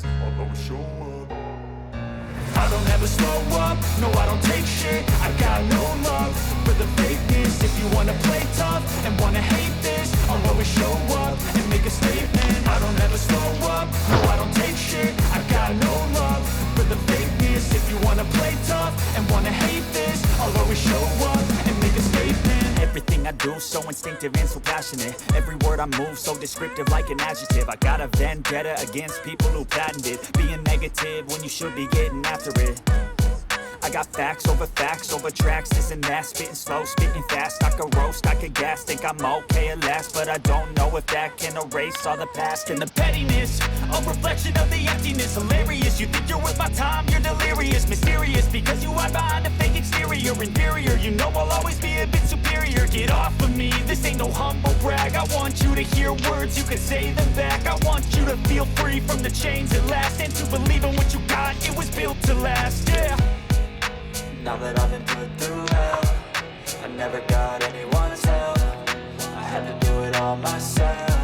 this, I'll always show up. I don't ever slow up, no I don't take shit. I got no love for the fakeness. If you wanna play tough and wanna hate this, I'll always show up and make a statement. I don't ever slow up, no I don't take shit. I got no love for the fakeness. If you wanna play tough and wanna hate this, I'll always show up and make a statement. Everything I do so instinctive and so passionate. Every word I move so descriptive like an adjective. I got a vendetta against people who patented being negative when you should be getting after it. I got facts over tracks, this and that. Spitting slow, spitting fast, I could roast, I could gas. Think I'm okay at last, but I don't know if that can erase all the past. And the pettiness, a reflection of the emptiness. Hilarious, you think you're worth my time, you're delirious. Mysterious, because you hide behind a fake exterior. Inferior, you know I'll always be a bit superior. Get off of me, this ain't no humble brag. I want you to hear words, you can say them back. I want you to feel free from the chains at last, and to believe in what you got, it was built to last, yeah. Now that I've been put through hell, I never got anyone's help. I had to do it all myself.